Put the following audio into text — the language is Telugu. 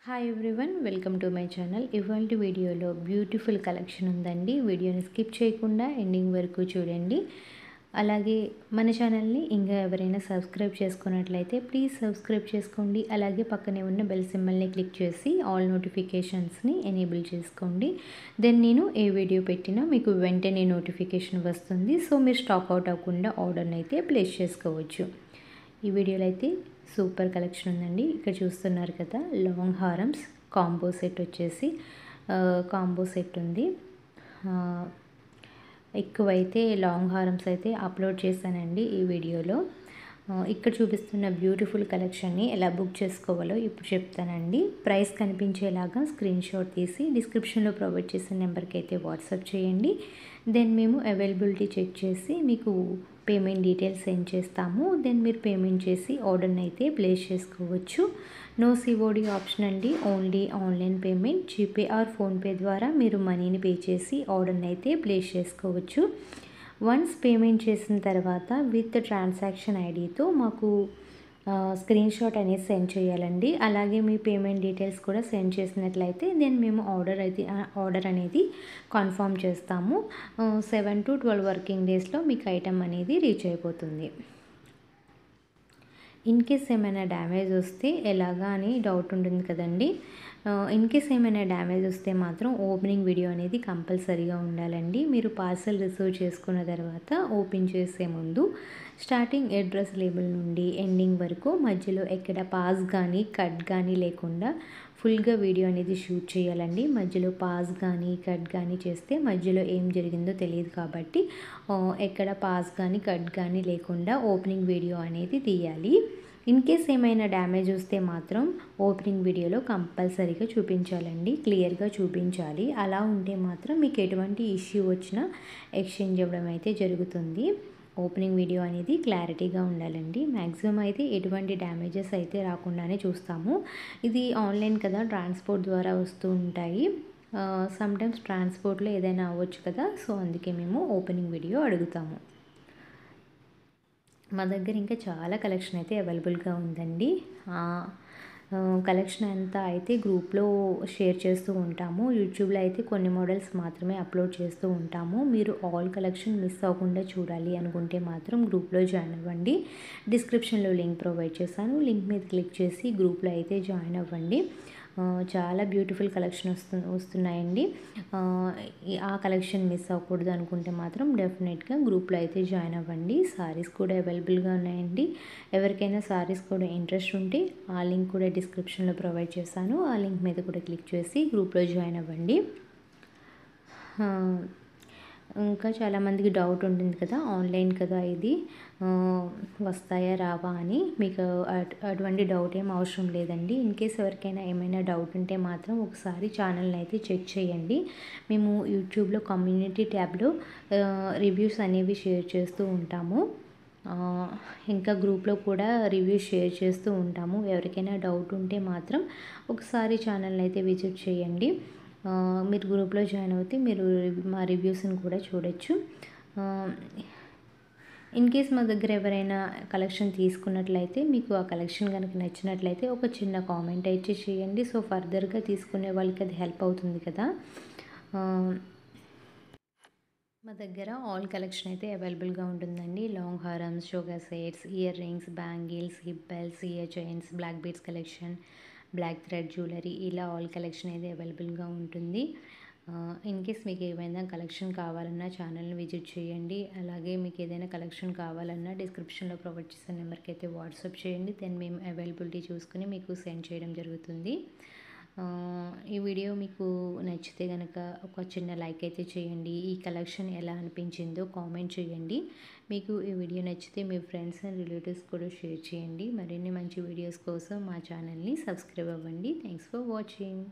Hi everyone, welcome to my channel. ఇవాళ వీడియోలో బ్యూటిఫుల్ కలెక్షన్ ఉందండి. వీడియోని స్కిప్ చేయకుండా ఎండింగ్ వరకు చూడండి. అలాగే మన ఛానల్ని ఇంకా ఎవరైనా సబ్స్క్రైబ్ చేసుకున్నట్లయితే ప్లీజ్ సబ్స్క్రైబ్ చేసుకోండి. అలాగే పక్కనే ఉన్న బెల్ సింబల్ని క్లిక్ చేసి ఆల్ నోటిఫికేషన్స్ని ఎనేబుల్ చేసుకోండి. దెన్ నేను ఏ వీడియో పెట్టినా మీకు వెంటనే నోటిఫికేషన్ వస్తుంది. సో మీరు స్టాక్ అవుట్ అవ్వకుండా ఆర్డర్ని అయితే ప్లేస్ చేసుకోవచ్చు. ఈ వీడియోలో అయితే సూపర్ కలెక్షన్ ఉందండి. ఇక్కడ చూస్తున్నారు కదా, లాంగ్ హారమ్స్ కాంబో సెట్ వచ్చేసి కాంబో సెట్ ఉంది. ఎక్కువైతే లాంగ్ హారమ్స్ అయితే అప్లోడ్ చేశానండి ఈ వీడియోలో. ఇక్కడ చూపిస్తున్న బ్యూటిఫుల్ కలెక్షన్ని ఎలా బుక్ చేసుకోవాలో ఇప్పుడు చెప్తానండి. ప్రైస్ కనిపించేలాగా స్క్రీన్ షాట్ తీసి డిస్క్రిప్షన్లో ప్రొవైడ్ చేసిన నెంబర్కి అయితే వాట్సాప్ చేయండి. దెన్ మేము అవైలబిలిటీ చెక్ చేసి మీకు పేమెంట్ డీటెయిల్స్ సెండ్ చేస్తాము. దెన్ మీరు పేమెంట్ చేసి ఆర్డర్ని అయితే ప్లేస్ చేసుకోవచ్చు. నో సిఓడి ఆప్షన్ అండి, only online payment. GPay are PhonePe ద్వారా మీరు మనీని పే చేసి ఆర్డర్ని అయితే ప్లేస్ చేసుకోవచ్చు. వన్స్ పేమెంట్ చేసిన తర్వాత విత్ ట్రాన్సాక్షన్ ఐడితో మాకు స్క్రీన్ షాట్ అనేది సెండ్ చేయాలండి. అలాగే మీ పేమెంట్ డీటెయిల్స్ కూడా సెండ్ చేసినట్లయితే దెన్ మేము ఆర్డర్ అనేది కన్ఫర్మ్ చేస్తాము. 7 to 12 వర్కింగ్ డేస్లో మీకు ఐటమ్ అనేది రీచ్ అయిపోతుంది. ఇన్ కేస్ ఏమైనా డ్యామేజ్ వస్తే ఎలాగా అని డౌట్ ఉంటుంది కదండి. ఇన్ కేస్ ఏమైనా డ్యామేజ్ వస్తే మాత్రం ఓపెనింగ్ వీడియో అనేది కంపల్సరీగా ఉండాలండి. మీరు పార్సల్ రిసీవ్ చేసుకున్న తర్వాత ఓపెన్ చేసే ముందు స్టార్టింగ్ అడ్రస్ లేబుల్ నుండి ఎండింగ్ వరకు మధ్యలో ఎక్కడ పాస్ కానీ కట్ కానీ లేకుండా ఫుల్గా వీడియో అనేది షూట్ చేయాలండి. మధ్యలో పాస్ కానీ కట్ కానీ చేస్తే మధ్యలో ఏం జరిగిందో తెలియదు కాబట్టి ఎక్కడ పాస్ కానీ కట్ కానీ లేకుండా ఓపెనింగ్ వీడియో అనేది తీయాలి. ఇన్ కేస్ ఏమైనా డ్యామేజ్ వస్తే మాత్రం ఓపెనింగ్ వీడియోలో కంపల్సరీగా చూపించాలండి, క్లియర్గా చూపించాలి. అలా ఉంటే మాత్రం మీకు ఎటువంటి ఇష్యూ వచ్చినా ఎక్స్చేంజ్ అవ్వడం అయితే జరుగుతుంది. ఓపెనింగ్ వీడియో అనేది క్లారిటీగా ఉండాలండి. మ్యాక్సిమం అయితే ఎటువంటి డ్యామేజెస్ అయితే రాకుండానే చూస్తాము. ఇది ఆన్లైన్ కదా, ట్రాన్స్పోర్ట్ ద్వారా వస్తూ ఉంటాయి. సమ్టైమ్స్ ట్రాన్స్పోర్ట్లో ఏదైనా అవ్వచ్చు కదా, సో అందుకే మేము ఓపెనింగ్ వీడియో అడుగుతాము. మా దగ్గర ఇంకా చాలా కలెక్షన్ అయితే అవైలబుల్గా ఉందండి. కలెక్షన్ అంతా అయితే గ్రూప్లో షేర్ చేస్తూ ఉంటాము. యూట్యూబ్లో అయితే కొన్ని మోడల్స్ మాత్రమే అప్లోడ్ చేస్తూ ఉంటాము. మీరు ఆల్ కలెక్షన్ మిస్ అవ్వకుండా చూడాలి అనుకుంటే మాత్రం గ్రూప్లో జాయిన్ అవ్వండి. డిస్క్రిప్షన్లో లింక్ ప్రొవైడ్ చేశాను. లింక్ మీద క్లిక్ చేసి గ్రూప్లో అయితే జాయిన్ అవ్వండి. చాలా బ్యూటిఫుల్ కలెక్షన్ వస్తున్నాయండి. ఆ కలెక్షన్ మిస్ అవ్వకూడదు అనుకుంటే మాత్రం డెఫినెట్గా గ్రూప్లో అయితే జాయిన్ అవ్వండి. సారీస్ కూడా అవైలబుల్గా ఉన్నాయండి. ఎవరికైనా సారీస్ కూడా ఇంట్రెస్ట్ ఉంటే ఆ లింక్ కూడా డిస్క్రిప్షన్లో ప్రొవైడ్ చేశాను. ఆ లింక్ మీద కూడా క్లిక్ చేసి గ్రూప్లో జాయిన్ అవ్వండి. ఇంకా చాలామందికి డౌట్ ఉంటుంది కదా, ఆన్లైన్ కదా ఇది, వస్తాయా రావా అని. మీకు అటువంటి డౌట్ ఏం అవసరం లేదండి. ఇన్ కేస్ ఎవరికైనా ఏమైనా డౌట్ ఉంటే మాత్రం ఒకసారి ఛానల్ని అయితే చెక్ చేయండి. మేము యూట్యూబ్లో కమ్యూనిటీ ట్యాబ్లో రివ్యూస్ అనేవి షేర్ చేస్తూ ఉంటాము. ఇంకా గ్రూప్లో కూడా రివ్యూస్ షేర్ చేస్తూ ఉంటాము. ఎవరికైనా డౌట్ ఉంటే మాత్రం ఒకసారి ఛానల్ని అయితే విజిట్ చేయండి. మీరు గ్రూప్లో జాయిన్ అవుతే మీరు మా రివ్యూస్ని కూడా చూడొచ్చు. ఇన్ కేస్ మా దగ్గర ఎవరైనా కలెక్షన్ తీసుకున్నట్లయితే మీకు ఆ కలెక్షన్ కనుక నచ్చినట్లయితే ఒక చిన్న కామెంట్ అయితే చేయండి. సో ఫర్దర్గా తీసుకునే వాళ్ళకి అది హెల్ప్ అవుతుంది కదా. మా దగ్గర ఆల్ కలెక్షన్ అయితే అవైలబుల్గా ఉంటుందండి. లాంగ్ హారమ్స్, షోగా sets, ear rings, bangles, hip belts, ear chains, black beads collection, black thread jewellery, ఇలా ఆల్ కలెక్షన్ అయితే అవైలబుల్గా ఉంటుంది. ఇన్ కేస్ మీకు ఏమైనా కలెక్షన్ కావాలన్నా ఛానల్ని విజిట్ చేయండి. అలాగే మీకు ఏదైనా కలెక్షన్ కావాలన్నా డిస్క్రిప్షన్లో ప్రొవైడ్ చేసిన నెంబర్కి అయితే వాట్సాప్ చేయండి. దెన్ మేము అవైలబిలిటీ చూసుకుని మీకు సెండ్ చేయడం జరుగుతుంది. ఈ వీడియో మీకు నచ్చితే కనుక ఒక చిన్న లైక్ అయితే చేయండి. ఈ కలెక్షన్ ఎలా అనిపించిందో కామెంట్ చేయండి. మీకు ఈ వీడియో నచ్చితే మీ ఫ్రెండ్స్ అండ్ రిలేటివ్స్ కూడా షేర్ చేయండి. మరిన్ని మంచి వీడియోస్ కోసం మా ఛానల్ని సబ్స్క్రైబ్ అవ్వండి. Thanks for watching.